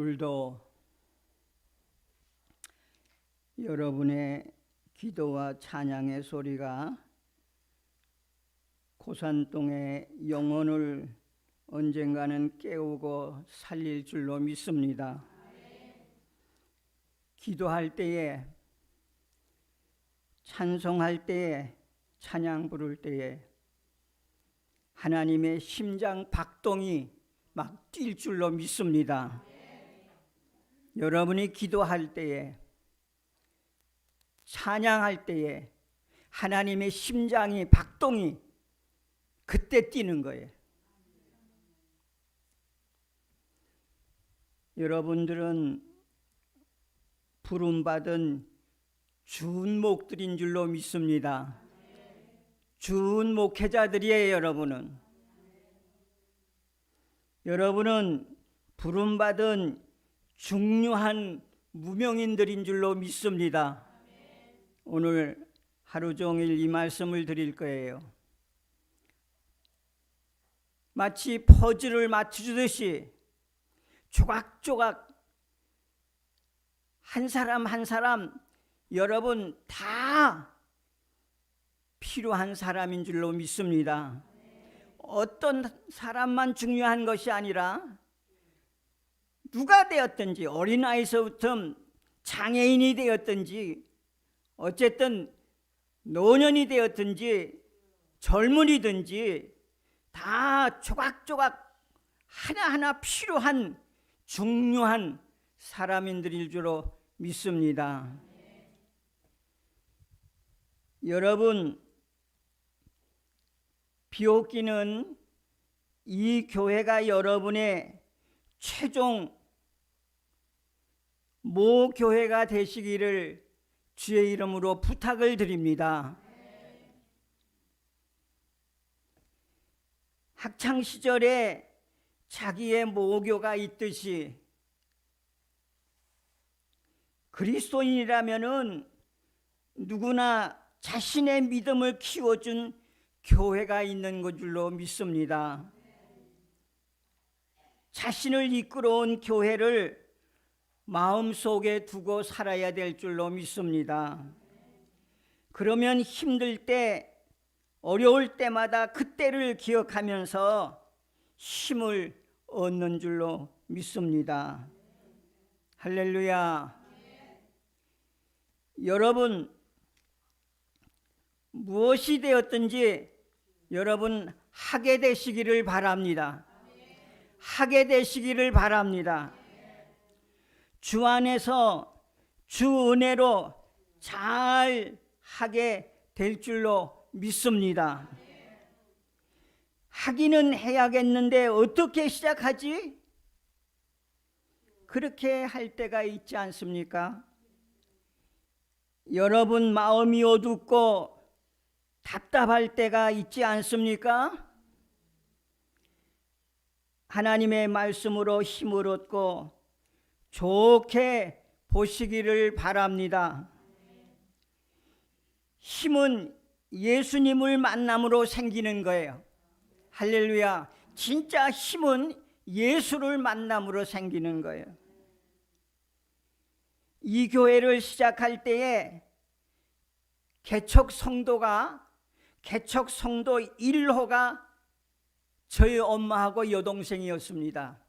오늘도 여러분의 기도와 찬양의 소리가 고산동의 영혼을 언젠가는 깨우고 살릴 줄로 믿습니다. 기도할 때에, 찬송할 때에, 찬양 부를 때에 하나님의 심장 박동이 막 뛸 줄로 믿습니다. 여러분이 기도할 때에, 찬양할 때에 하나님의 심장이 박동이 그때 뛰는 거예요. 여러분들은 부름받은 준목들인 줄로 믿습니다. 준목회자들이에요. 여러분은 부름받은 중요한 무명인들인 줄로 믿습니다. 오늘 하루 종일 이 말씀을 드릴 거예요. 마치 퍼즐을 맞추듯이 조각조각 한 사람 한 사람 여러분 다 필요한 사람인 줄로 믿습니다. 어떤 사람만 중요한 것이 아니라 누가 되었든지, 어린아이서부터 장애인이 되었든지, 어쨌든 노년이 되었든지 젊은이든지 다 조각조각 하나하나 필요한 중요한 사람인들일 줄로 믿습니다. 여러분, 비옵기는 이 교회가 여러분의 최종 모교회가 되시기를 주의 이름으로 부탁을 드립니다. 학창시절에 자기의 모교가 있듯이 그리스도인이라면은 누구나 자신의 믿음을 키워준 교회가 있는 것 줄로 믿습니다. 자신을 이끌어온 교회를 마음속에 두고 살아야 될 줄로 믿습니다. 그러면 힘들 때, 어려울 때마다 그때를 기억하면서 힘을 얻는 줄로 믿습니다. 할렐루야. 여러분, 무엇이 되었든지 여러분 하게 되시기를 바랍니다. 하게 되시기를 바랍니다. 주 안에서 주 은혜로 잘 하게 될 줄로 믿습니다. 하기는 해야겠는데 어떻게 시작하지? 그렇게 할 때가 있지 않습니까? 여러분 마음이 어둡고 답답할 때가 있지 않습니까? 하나님의 말씀으로 힘을 얻고 좋게 보시기를 바랍니다. 힘은 예수님을 만남으로 생기는 거예요. 할렐루야. 진짜 힘은 예수를 만남으로 생기는 거예요. 이 교회를 시작할 때에 개척 성도 1호가 저희 엄마하고 여동생이었습니다.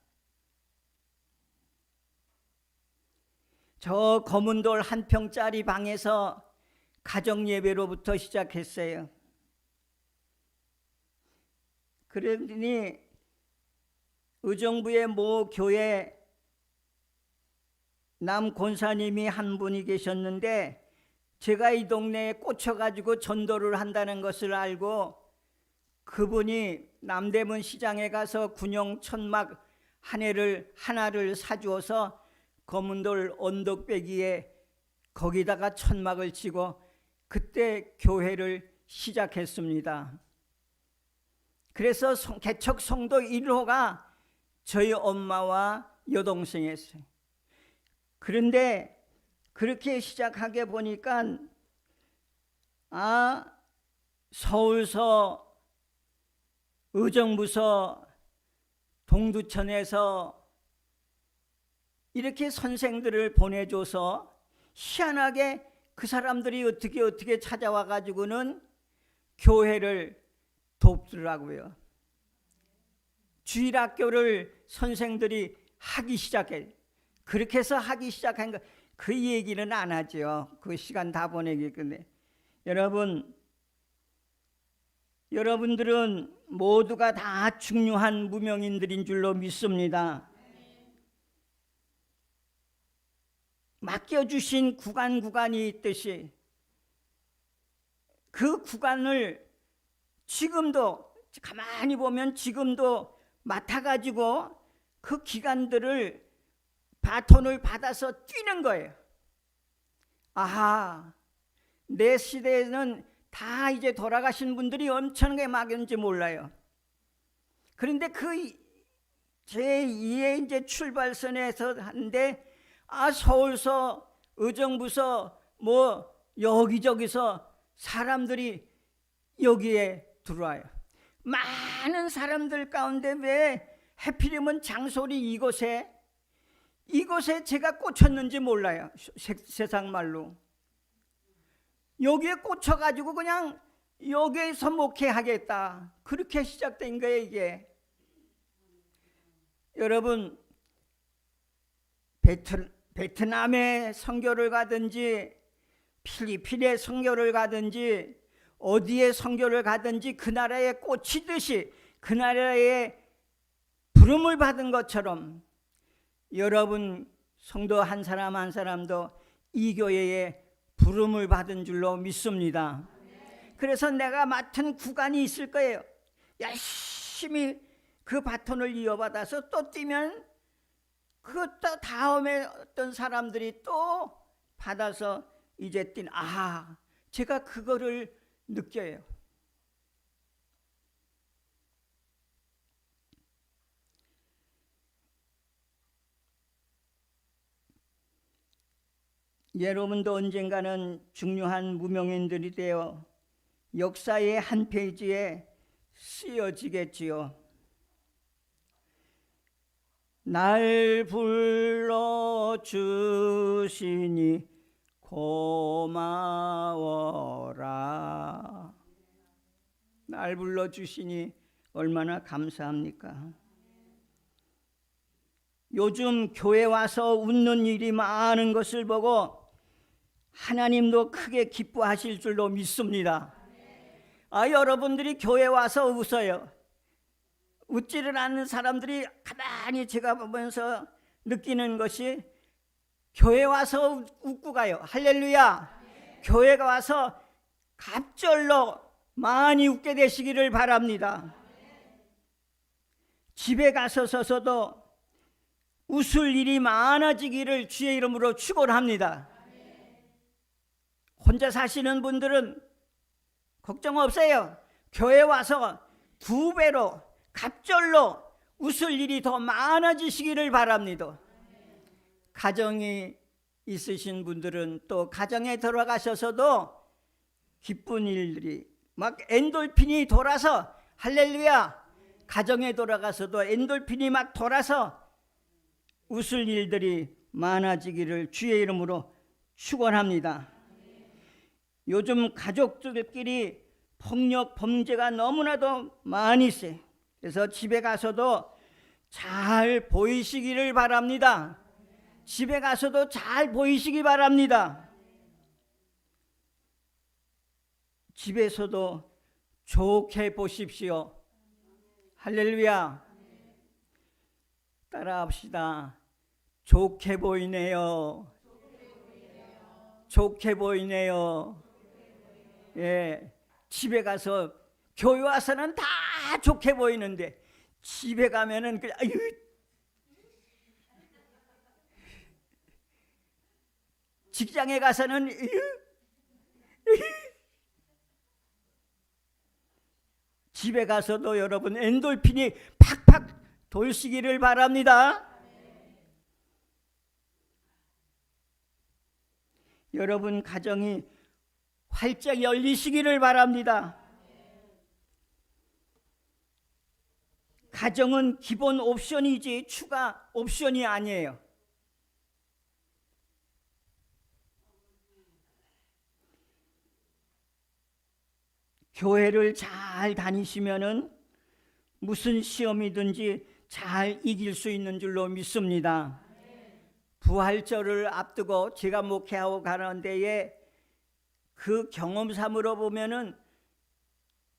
저 검은돌 한 평짜리 방에서 가정예배로부터 시작했어요. 그러니 의정부의 모 교회 남 권사님이 한 분이 계셨는데 제가 이 동네에 꽂혀가지고 전도를 한다는 것을 알고 그분이 남대문 시장에 가서 군용 천막 하나를 사주어서 검은돌 언덕배기에 거기다가 천막을 치고 그때 교회를 시작했습니다. 그래서 개척 성도 1호가 저희 엄마와 여동생이었어요. 그런데 그렇게 시작하게 보니까 서울서, 의정부서, 동두천에서 이렇게 선생들을 보내줘서 희한하게 그 사람들이 어떻게 찾아와 가지고는 교회를 돕더라고요. 주일학교를 선생들이 하기 시작해. 그렇게 해서 하기 시작한 거, 그 얘기는 안 하죠. 그 시간 다 보내기 때문에. 여러분들은 모두가 다 중요한 무명인들인 줄로 믿습니다. 맡겨주신 구간이 있듯이 그 구간을 지금도 가만히 보면 지금도 맡아가지고 그 기간들을 바톤을 받아서 뛰는 거예요. 아하, 내 시대에는 다 이제 돌아가신 분들이 엄청나게 많은지 몰라요. 그런데 그 제2의 이제 출발선에서 하는데 서울서, 의정부서, 뭐 여기저기서 사람들이 여기에 들어와요. 많은 사람들 가운데 왜 하필이면 장소리 이곳에 제가 꽂혔는지 몰라요. 세상 말로. 여기에 꽂혀가지고 그냥 여기에서 목회하겠다. 그렇게 시작된 거예요, 이게. 여러분, 베트남에 선교를 가든지 필리핀에 선교를 가든지 어디에 선교를 가든지 그 나라에 꽂히듯이 그 나라에 부름을 받은 것처럼 여러분 성도 한 사람 한 사람도 이 교회에 부름을 받은 줄로 믿습니다. 그래서 내가 맡은 구간이 있을 거예요. 열심히 그 바톤을 이어받아서 또 뛰면 그 또 다음에 어떤 사람들이 또 받아서 이제 제가 그거를 느껴요. 여러분도 언젠가는 중요한 무명인들이 되어 역사의 한 페이지에 쓰여지겠지요. 날 불러주시니 고마워라. 날 불러주시니 얼마나 감사합니까? 요즘 교회 와서 웃는 일이 많은 것을 보고 하나님도 크게 기뻐하실 줄로 믿습니다. 여러분들이 교회 와서 웃어요. 웃지를 않는 사람들이 가만히 제가 보면서 느끼는 것이 교회 와서 웃고 가요. 할렐루야. 교회가 와서 갑절로 많이 웃게 되시기를 바랍니다. 집에 가서 서서도 웃을 일이 많아지기를 주의 이름으로 축원합니다. 혼자 사시는 분들은 걱정 없어요. 교회 와서 2배로 갑절로 웃을 일이 더 많아지시기를 바랍니다. 가정이 있으신 분들은 또 가정에 들어가셔서도 기쁜 일들이 막 엔돌핀이 돌아서 할렐루야, 가정에 돌아가서도 엔돌핀이 막 돌아서 웃을 일들이 많아지기를 주의 이름으로 축원합니다. 요즘 가족들끼리 폭력 범죄가 너무나도 많이 있어요. 그래서 집에 가서도 잘 보이시기를 바랍니다. 집에 가서도 잘 보이시기 바랍니다. 집에서도 좋게 보십시오. 할렐루야. 따라합시다. 좋게 보이네요. 좋게 보이네요. 예, 집에 가서 교회 와서는 다 좋게 보이는데 집에 가면은 그냥 직장에 가서는 집에 가서도 여러분 엔돌핀이 팍팍 돌시기를 바랍니다. 여러분 가정이 활짝 열리시기를 바랍니다. 가정은 기본 옵션이지 추가 옵션이 아니에요. 교회를 잘 다니시면은 무슨 시험이든지 잘 이길 수 있는 줄로 믿습니다. 부활절을 앞두고 제가 목회하고 가는 데에 그 경험삼으로 보면은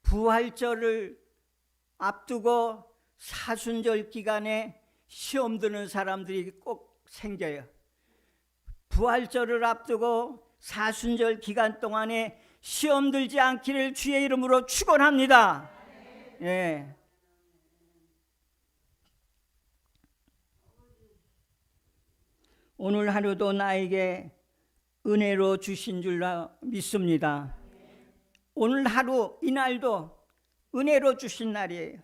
부활절을 앞두고 사순절 기간에 시험 드는 사람들이 꼭 생겨요. 부활절을 앞두고 사순절 기간 동안에 시험 들지 않기를 주의 이름으로 축원합니다. 예. 오늘 하루도 나에게 은혜로 주신 줄로 믿습니다. 오늘 하루 이날도 은혜로 주신 날이에요.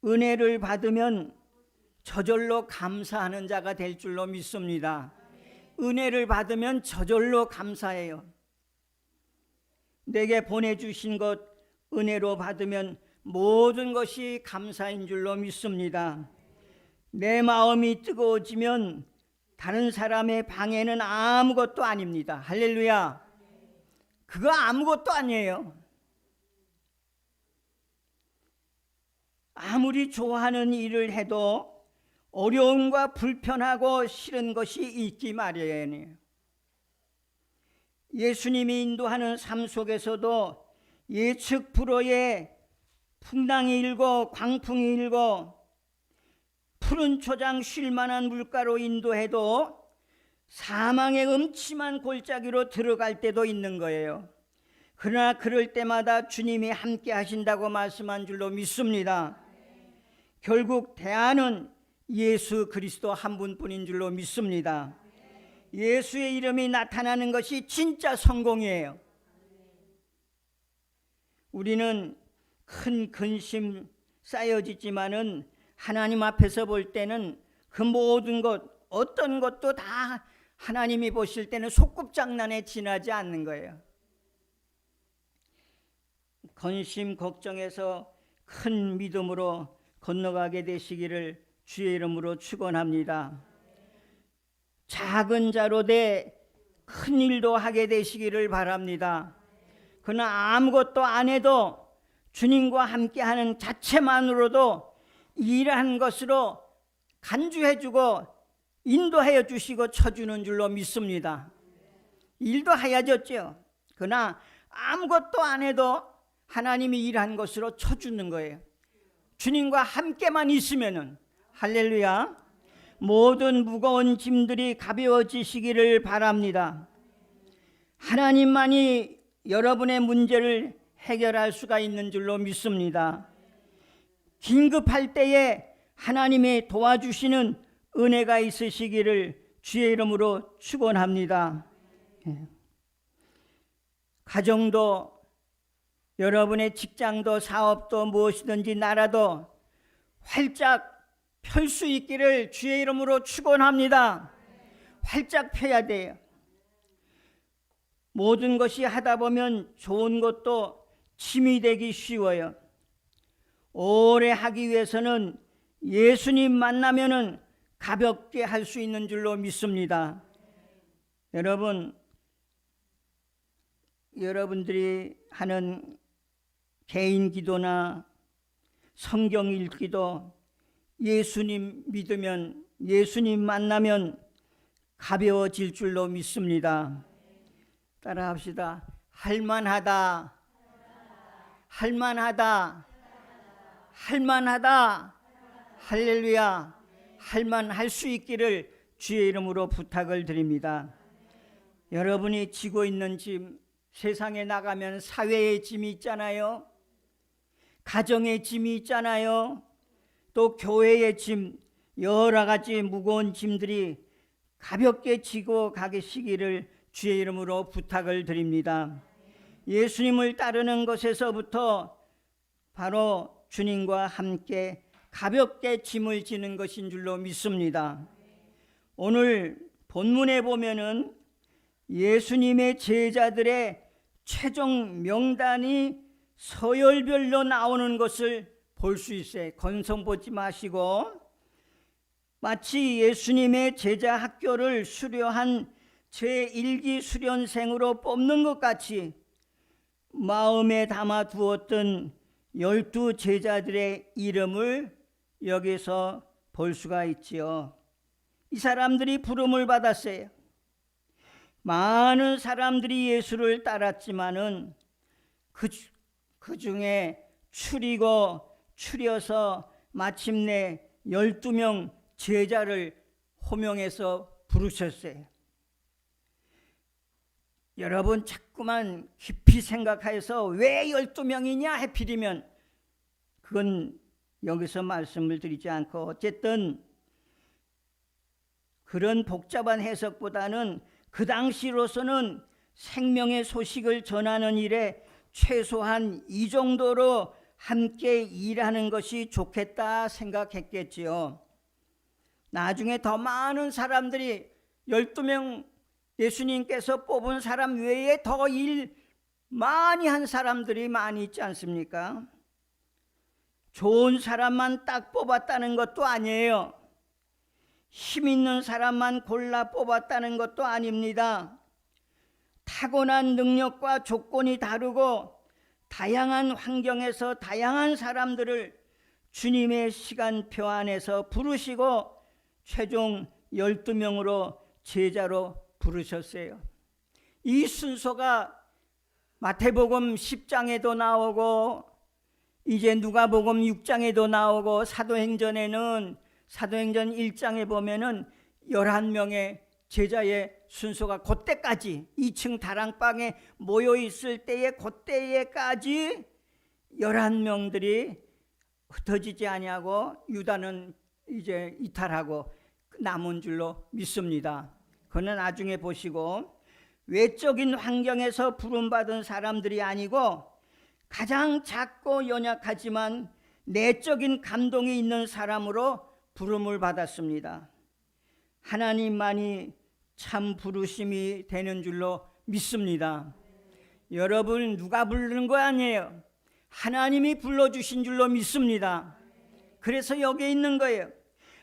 은혜를 받으면 저절로 감사하는 자가 될 줄로 믿습니다. 은혜를 받으면 저절로 감사해요. 내게 보내주신 것 은혜로 받으면 모든 것이 감사인 줄로 믿습니다. 내 마음이 뜨거워지면 다른 사람의 방해는 아무것도 아닙니다. 할렐루야. 그거 아무것도 아니에요. 아무리 좋아하는 일을 해도 어려움과 불편하고 싫은 것이 있기 마련이에요. 예수님이 인도하는 삶 속에서도 예측 불허의 풍랑이 일고 광풍이 일고 푸른 초장 쉴 만한 물가로 인도해도 사망의 음침한 골짜기로 들어갈 때도 있는 거예요. 그러나 그럴 때마다 주님이 함께 하신다고 말씀한 줄로 믿습니다. 결국 대안은 예수 그리스도 한 분뿐인 줄로 믿습니다. 예수의 이름이 나타나는 것이 진짜 성공이에요. 우리는 큰 근심 쌓여지지만은 하나님 앞에서 볼 때는 그 모든 것 어떤 것도 다 하나님이 보실 때는 소꿉장난에 지나지 않는 거예요. 근심 걱정에서 큰 믿음으로 건너가게 되시기를 주의 이름으로 축원합니다. 작은 자로 돼 큰 일도 하게 되시기를 바랍니다. 그러나 아무것도 안 해도 주님과 함께하는 자체만으로도 일한 것으로 간주해주고 인도하여 주시고 쳐주는 줄로 믿습니다. 일도 하야졌죠. 그러나 아무것도 안 해도 하나님이 일한 것으로 쳐주는 거예요. 주님과 함께만 있으면은 할렐루야. 모든 무거운 짐들이 가벼워지시기를 바랍니다. 하나님만이 여러분의 문제를 해결할 수가 있는 줄로 믿습니다. 긴급할 때에 하나님이 도와주시는 은혜가 있으시기를 주의 이름으로 축원합니다. 가정도 여러분의 직장도 사업도 무엇이든지 나라도 활짝 펼 수 있기를 주의 이름으로 축원합니다. 활짝 펴야 돼요. 모든 것이 하다 보면 좋은 것도 짐이 되기 쉬워요. 오래 하기 위해서는 예수님 만나면은 가볍게 할 수 있는 줄로 믿습니다. 여러분들이 하는 개인 기도나 성경 읽기도 예수님 믿으면 예수님 만나면 가벼워질 줄로 믿습니다. 따라합시다. 할만하다. 할만하다. 할만하다. 할렐루야. 할만할 수 있기를 주의 이름으로 부탁을 드립니다. 여러분이 지고 있는 짐, 세상에 나가면 사회의 짐이 있잖아요. 가정의 짐이 있잖아요. 또 교회의 짐, 여러 가지 무거운 짐들이 가볍게 지고 가시기를 주의 이름으로 부탁을 드립니다. 예수님을 따르는 것에서부터 바로 주님과 함께 가볍게 짐을 지는 것인 줄로 믿습니다. 오늘 본문에 보면은 예수님의 제자들의 최종 명단이 서열별로 나오는 것을 볼 수 있어요. 건성 보지 마시고 마치 예수님의 제자 학교를 수료한 제1기 수련생으로 뽑는 것 같이 마음에 담아 두었던 12 제자들의 이름을 여기서 볼 수가 있지요. 이 사람들이 부름을 받았어요. 많은 사람들이 예수를 따랐지만은 그 중에 추려서 마침내 12명 제자를 호명해서 부르셨어요. 여러분 자꾸만 깊이 생각해서 왜 12명이냐 하필이면 그건 여기서 말씀을 드리지 않고, 어쨌든 그런 복잡한 해석보다는 그 당시로서는 생명의 소식을 전하는 일에 최소한 이 정도로 함께 일하는 것이 좋겠다 생각했겠지요. 나중에 더 많은 사람들이 12명 예수님께서 뽑은 사람 외에 더 일 많이 한 사람들이 많이 있지 않습니까? 좋은 사람만 딱 뽑았다는 것도 아니에요. 힘 있는 사람만 골라 뽑았다는 것도 아닙니다. 타고난 능력과 조건이 다르고 다양한 환경에서 다양한 사람들을 주님의 시간표 안에서 부르시고 최종 12명으로 제자로 부르셨어요. 이 순서가 마태복음 10장에도 나오고 이제 누가복음 6장에도 나오고 사도행전에는 사도행전 1장에 보면은 11명의 제자의 순서가 그때까지 2층 다랑방에 모여 있을 때에 그때에까지 11명들이 흩어지지 아니하고 유다는 이제 이탈하고 남은 줄로 믿습니다. 그는 나중에 보시고, 외적인 환경에서 부름받은 사람들이 아니고 가장 작고 연약하지만 내적인 감동이 있는 사람으로 부름을 받았습니다. 하나님만이 참 부르심이 되는 줄로 믿습니다. 여러분 누가 부르는 거 아니에요. 하나님이 불러주신 줄로 믿습니다. 그래서 여기 있는 거예요.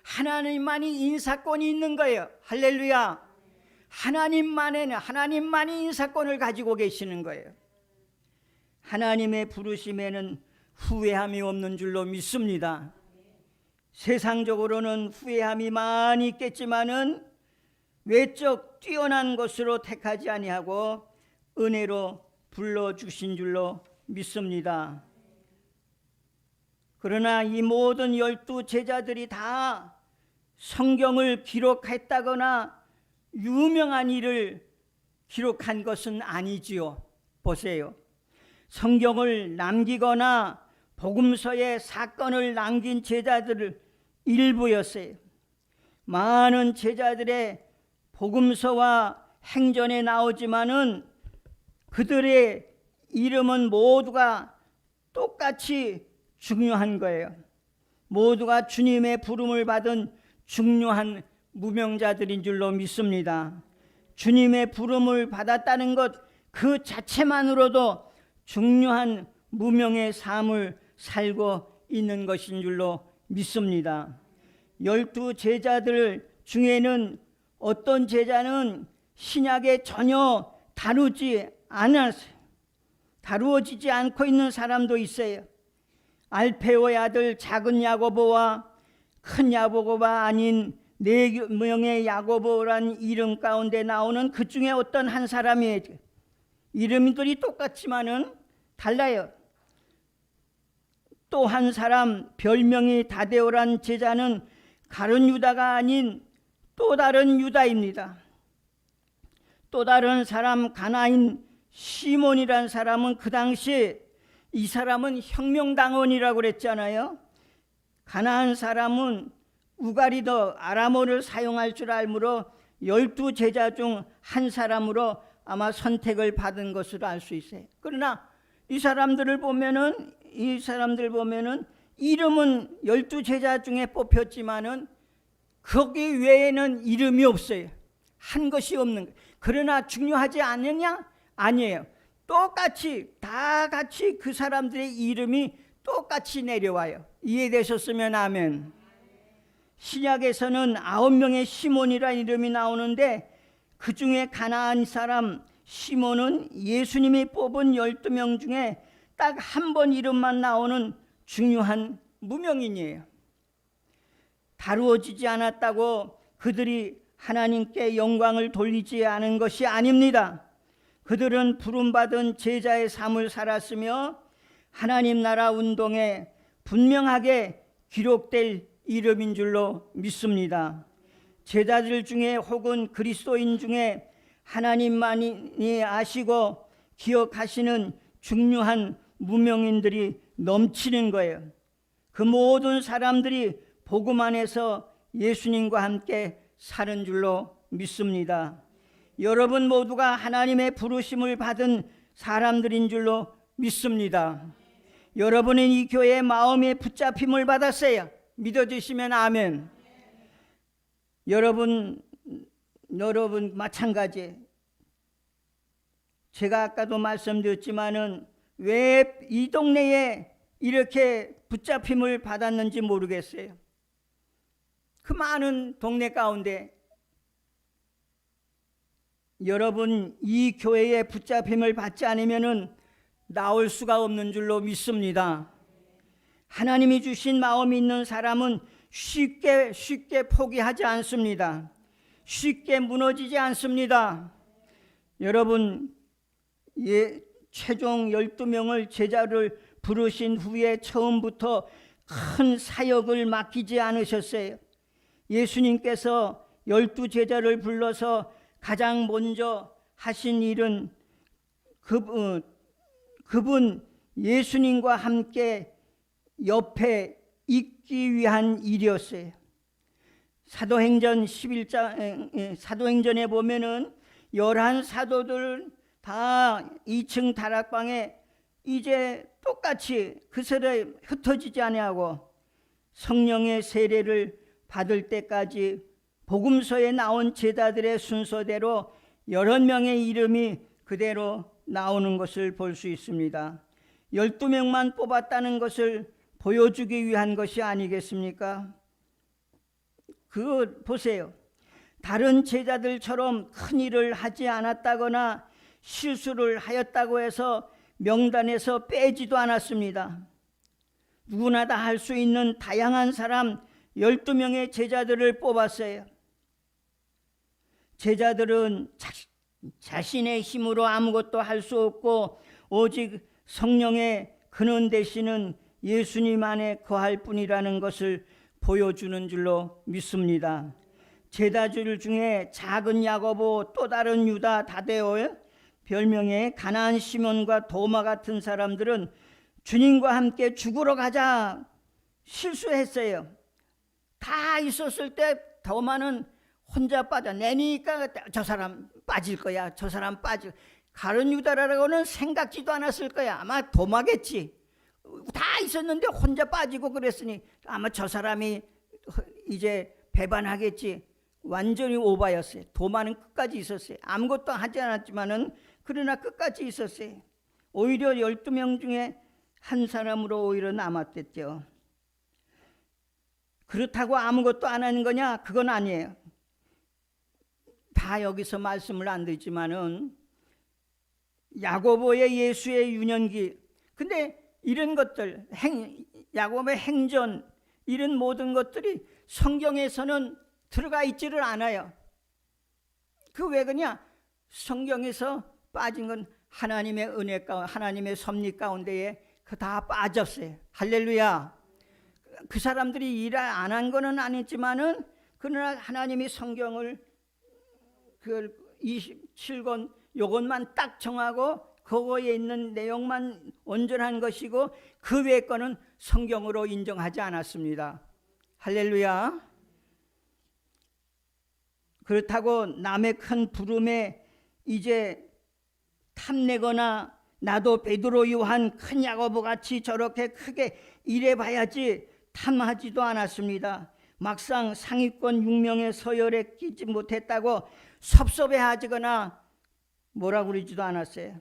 하나님만이 인사권이 있는 거예요. 할렐루야. 하나님만이 인사권을 가지고 계시는 거예요. 하나님의 부르심에는 후회함이 없는 줄로 믿습니다. 세상적으로는 후회함이 많이 있겠지만은 외적 뛰어난 것으로 택하지 아니하고 은혜로 불러주신 줄로 믿습니다. 그러나 이 모든 12 제자들이 다 성경을 기록했다거나 유명한 일을 기록한 것은 아니지요. 보세요. 성경을 남기거나 복음서에 사건을 남긴 제자들을 일부였어요. 많은 제자들의 복음서와 행전에 나오지만은 그들의 이름은 모두가 똑같이 중요한 거예요. 모두가 주님의 부름을 받은 중요한 무명자들인 줄로 믿습니다. 주님의 부름을 받았다는 것 그 자체만으로도 중요한 무명의 삶을 살고 있는 것인 줄로 믿습니다. 12 제자들 중에는 어떤 제자는 신약에 전혀 다루어지지 않고 있는 사람도 있어요. 알페오의 아들 작은 야고보와 큰 야고보가 아닌 4명의 야고보란 이름 가운데 나오는 그 중에 어떤 한 사람이에요. 이름들이 똑같지만은 달라요. 또 한 사람 별명이 다데오란 제자는 가룟 유다가 아닌 또 다른 유다입니다. 또 다른 사람 가나인 시몬이란 사람은 그 당시 이 사람은 혁명당원이라고 그랬잖아요. 가나안 사람은 우가리더 아람어를 사용할 줄 알므로 12 제자 중 한 사람으로 아마 선택을 받은 것으로 알 수 있어요. 그러나 이 사람들 보면은 이름은 12 제자 중에 뽑혔지만은 거기 외에는 이름이 없어요. 한 것이 없는 거예요. 그러나 중요하지 않느냐? 아니에요. 다 같이 그 사람들의 이름이 똑같이 내려와요. 이해되셨으면 아멘. 신약에서는 9명의 시몬이라는 이름이 나오는데 그 중에 가나안 사람 시몬은 예수님이 뽑은 12명 중에 딱 한 번 이름만 나오는 중요한 무명인이에요. 다루어지지 않았다고 그들이 하나님께 영광을 돌리지 않은 것이 아닙니다. 그들은 부름받은 제자의 삶을 살았으며 하나님 나라 운동에 분명하게 기록될 이름인 줄로 믿습니다. 제자들 중에 혹은 그리스도인 중에 하나님만이 아시고 기억하시는 중요한 무명인들이 넘치는 거예요. 그 모든 사람들이 복음 안에서 예수님과 함께 사는 줄로 믿습니다. 여러분 모두가 하나님의 부르심을 받은 사람들인 줄로 믿습니다. 여러분은 이 교회의 마음의 붙잡힘을 받았어요. 믿어주시면 아멘. 여러분 마찬가지. 제가 아까도 말씀드렸지만은 왜 이 동네에 이렇게 붙잡힘을 받았는지 모르겠어요. 그 많은 동네 가운데 여러분 이 교회에 붙잡힘을 받지 않으면은 나올 수가 없는 줄로 믿습니다. 하나님이 주신 마음이 있는 사람은 쉽게 포기하지 않습니다. 쉽게 무너지지 않습니다. 여러분 최종 12명을 제자를 부르신 후에 처음부터 큰 사역을 맡기지 않으셨어요. 예수님께서 12제자를 불러서 가장 먼저 하신 일은 그분 예수님과 함께 옆에 있기 위한 일이었어요. 사도행전 11장 사도행전에 보면은 11사도들 다 2층 다락방에 이제 똑같이 그슬에 흩어지지 아니하고 성령의 세례를 받을 때까지 복음서에 나온 제자들의 순서대로 11명의 이름이 그대로 나오는 것을 볼 수 있습니다. 12명만 뽑았다는 것을 보여주기 위한 것이 아니겠습니까? 그거 보세요. 다른 제자들처럼 큰 일을 하지 않았다거나 실수를 하였다고 해서 명단에서 빼지도 않았습니다. 누구나 다 할 수 있는 다양한 사람 12명의 제자들을 뽑았어요. 제자들은 자신의 힘으로 아무것도 할 수 없고 오직 성령의 근원 되시는 예수님 안에 거할 뿐이라는 것을 보여주는 줄로 믿습니다. 제자들 중에 작은 야고보, 또 다른 유다, 다데오, 별명의 가나안 시몬과 도마 같은 사람들은 주님과 함께 죽으러 가자 실수했어요. 다 있었을 때 도마는 혼자 빠져. 내니까 저 사람 빠질 거야. 저 사람 빠질. 가룟 유다라고는 생각지도 않았을 거야. 아마 도마겠지. 다 있었는데 혼자 빠지고 그랬으니 아마 저 사람이 이제 배반하겠지. 완전히 오바였어요. 도마는 끝까지 있었어요. 아무것도 하지 않았지만은 그러나 끝까지 있었어요. 오히려 12명 중에 한 사람으로 오히려 남았댔죠. 그렇다고 아무것도 안 하는 거냐? 그건 아니에요. 다 여기서 말씀을 안 드리지만은 야고보의 예수의 유년기, 근데 이런 것들 야고보의 행전 이런 모든 것들이 성경에서는 들어가 있지를 않아요. 그 왜 그러냐? 성경에서 빠진 건 하나님의 은혜 가운데, 하나님의 섭리 가운데에 그 다 빠졌어요. 할렐루야. 그 사람들이 일 안 한 거는 아니지만은 그러나 하나님이 성경을 그 27권 요것만 딱 정하고 그거에 있는 내용만 온전한 것이고 그 외의 거는 성경으로 인정하지 않았습니다. 할렐루야. 그렇다고 남의 큰 부름에 이제 탐내거나 나도 베드로, 요한, 큰 야고보 같이 저렇게 크게 일해봐야지 탐하지도 않았습니다. 막상 상위권 6명의 서열에 끼지 못했다고 섭섭해하거나 뭐라 그러지도 않았어요.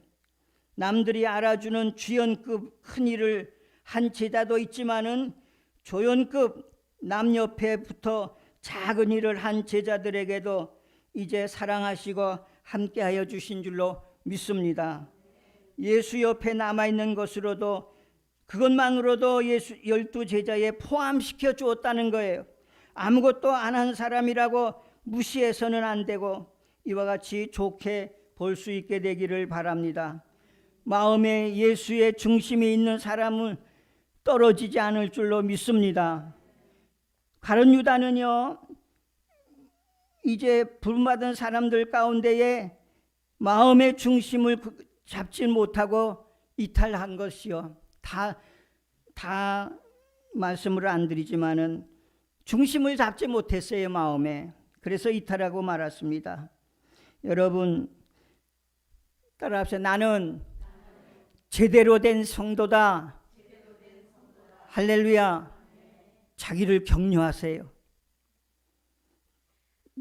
남들이 알아주는 주연급 큰 일을 한 제자도 있지만은 조연급 남 옆에 붙어 작은 일을 한 제자들에게도 이제 사랑하시고 함께하여 주신 줄로 믿습니다. 예수 옆에 남아있는 것으로도 그것만으로도 예수 12 제자에 포함시켜 주었다는 거예요. 아무것도 안 한 사람이라고 무시해서는 안 되고 이와 같이 좋게 볼 수 있게 되기를 바랍니다. 마음에 예수의 중심이 있는 사람은 떨어지지 않을 줄로 믿습니다. 가룟 유다는요, 이제 부름받은 사람들 가운데에 마음의 중심을 잡지 못하고 이탈한 것이요. 다 말씀을 안 드리지만은 중심을 잡지 못했어요, 마음에. 그래서 이탈하고 말았습니다. 여러분 따라합시다. 나는 제대로 된 성도다. 할렐루야. 자기를 격려하세요.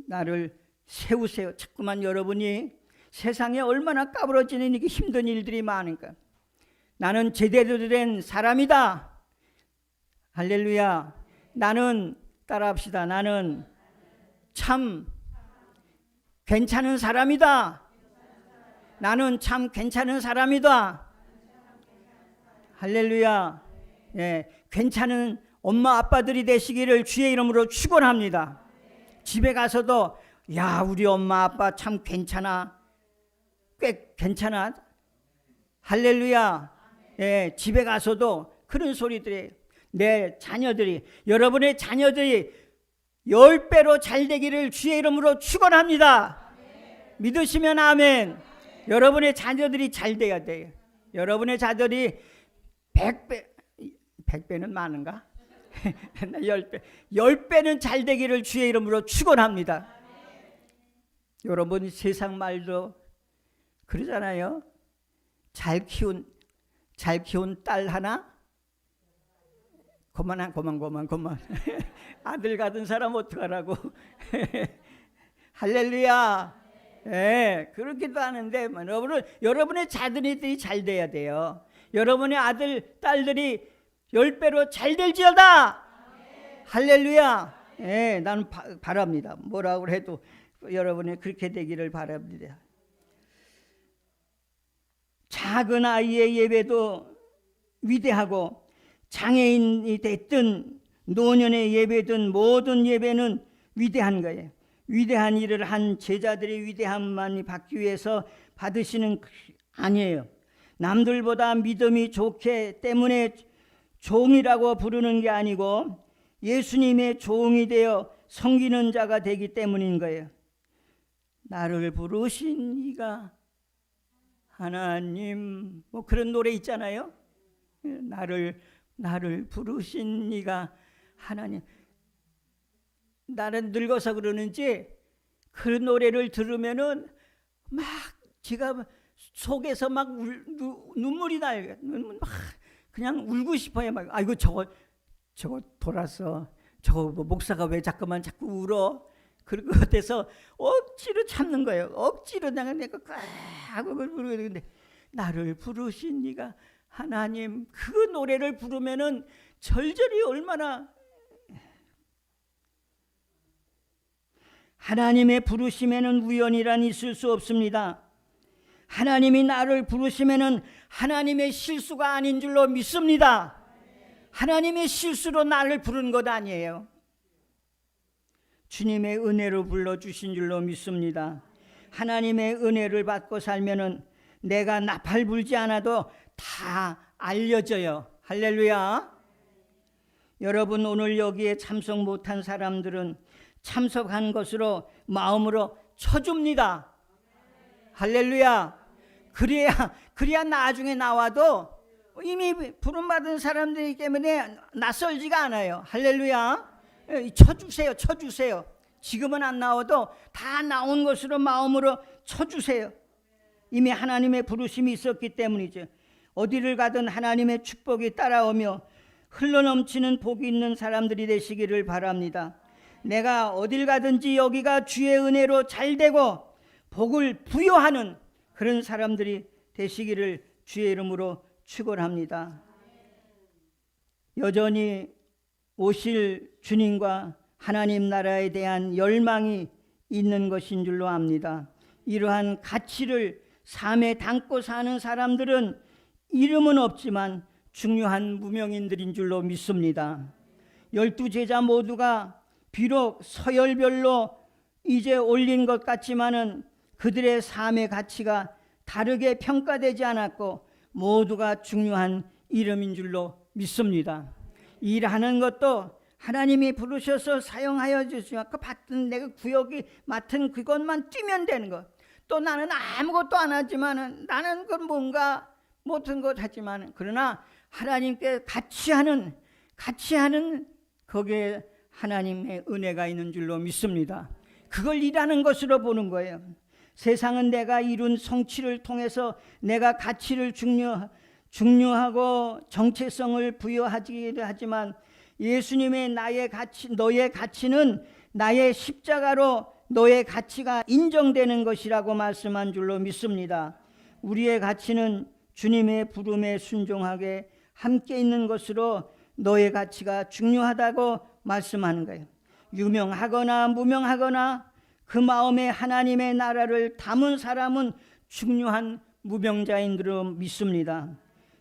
나를 세우세요. 자꾸만 여러분이 세상에 얼마나 까부러지는 이게 힘든 일들이 많으니까 나는 제대로 된 사람이다. 할렐루야. 나는 따라합시다. 나는 참 괜찮은 사람이다. 나는 참 괜찮은 사람이다. 할렐루야. 예, 괜찮은 엄마 아빠들이 되시기를 주의 이름으로 축원합니다. 집에 가서도 야, 우리 엄마 아빠 참 괜찮아. 꽤 괜찮아. 할렐루야. 예, 집에 가서도 그런 소리들이 내 자녀들이 여러분의 자녀들이 10배로 잘 되기를 주의 이름으로 축원합니다. 믿으시면 아멘. 여러분의 자녀들이 잘 돼야 돼요. 여러분의 자녀들이 100배는 많은가? 10배는 잘 되기를 주의 이름으로 축원합니다. 여러분 세상 말도 그러잖아요. 잘 키운 딸 하나? 그만 아들 같은 사람 어떡하라고. 할렐루야. 예, 그렇기도 하는데 여러분의 자녀들이 잘 돼야 돼요. 여러분의 아들 딸들이 10배로 잘 될지어다. 할렐루야. 예, 나는 바랍니다. 뭐라고 해도 여러분이 그렇게 되기를 바랍니다. 작은 아이의 예배도 위대하고 장애인이 됐든 노년의 예배든 모든 예배는 위대한 거예요. 위대한 일을 한 제자들의 위대함만 받기 위해서 받으시는 아니에요. 남들보다 믿음이 좋기 때문에 종이라고 부르는 게 아니고 예수님의 종이 되어 섬기는 자가 되기 때문인 거예요. 나를 부르신 이가 하나님, 뭐 그런 노래 있잖아요. 나를 부르신 이가 하나님. 나는 늙어서 그러는지 그 노래를 들으면은 막 제가 속에서 막 눈물이 나요. 막 그냥 울고 싶어요. 막 아이고 저거 돌았어. 저거 목사가 왜 자꾸 울어? 그런 것 같아서 억지로 참는 거예요. 억지로 내가 하고 그러는데 나를 부르신 이가 하나님, 그 노래를 부르면은 절절히 얼마나 하나님의 부르심에는 우연이란 있을 수 없습니다. 하나님이 나를 부르시면은 하나님의 실수가 아닌 줄로 믿습니다. 하나님의 실수로 나를 부른 것 아니에요. 주님의 은혜로 불러주신 줄로 믿습니다. 하나님의 은혜를 받고 살면은 내가 나팔 불지 않아도 다 알려져요. 할렐루야. 여러분 오늘 여기에 참석 못한 사람들은 참석한 것으로 마음으로 쳐줍니다. 할렐루야. 그래야 나중에 나와도 이미 부름받은 사람들이기 때문에 낯설지가 않아요. 할렐루야. 쳐주세요. 지금은 안 나와도 다 나온 것으로 마음으로 쳐주세요. 이미 하나님의 부르심이 있었기 때문이죠. 어디를 가든 하나님의 축복이 따라오며 흘러넘치는 복이 있는 사람들이 되시기를 바랍니다. 내가 어딜 가든지 여기가 주의 은혜로 잘 되고 복을 부여하는 그런 사람들이 되시기를 주의 이름으로 축원합니다. 여전히 오실 주님과 하나님 나라에 대한 열망이 있는 것인 줄로 압니다. 이러한 가치를 삶에 담고 사는 사람들은 이름은 없지만 중요한 무명인들인 줄로 믿습니다. 12제자 모두가 비록 서열별로 이제 올린 것 같지만은 그들의 삶의 가치가 다르게 평가되지 않았고 모두가 중요한 이름인 줄로 믿습니다. 일하는 것도 하나님이 부르셔서 사용하여 주시고 그 받은 내가 구역이 맡은 그것만 뛰면 되는 것. 또 나는 아무것도 안 하지만은 나는 그 뭔가 못한 것 하지만 그러나 하나님께 같이 하는 거기에 하나님의 은혜가 있는 줄로 믿습니다. 그걸 일하는 것으로 보는 거예요. 세상은 내가 이룬 성취를 통해서 내가 가치를 중요하고 정체성을 부여하기도 하지만 예수님의 너의 가치는 나의 십자가로 너의 가치가 인정되는 것이라고 말씀한 줄로 믿습니다. 우리의 가치는 주님의 부름에 순종하게 함께 있는 것으로 너의 가치가 중요하다고 말씀하는 거예요. 유명하거나 무명하거나 그 마음에 하나님의 나라를 담은 사람은 중요한 무명자인 줄로 믿습니다.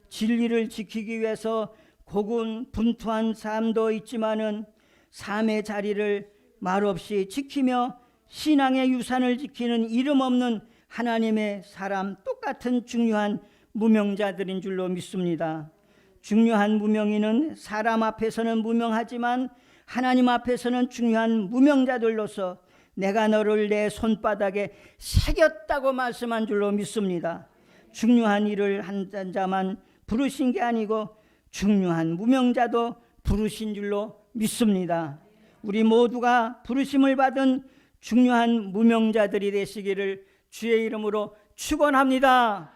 진리를 지키기 위해서 고군분투한 삶도 있지만은 삶의 자리를 말없이 지키며 신앙의 유산을 지키는 이름 없는 하나님의 사람, 똑같은 중요한 무명자들인 줄로 믿습니다. 중요한 무명인은 사람 앞에서는 무명하지만 하나님 앞에서는 중요한 무명자들로서 내가 너를 내 손바닥에 새겼다고 말씀한 줄로 믿습니다. 중요한 일을 한 자만 부르신 게 아니고 중요한 무명자도 부르신 줄로 믿습니다. 우리 모두가 부르심을 받은 중요한 무명자들이 되시기를 주의 이름으로 축원합니다.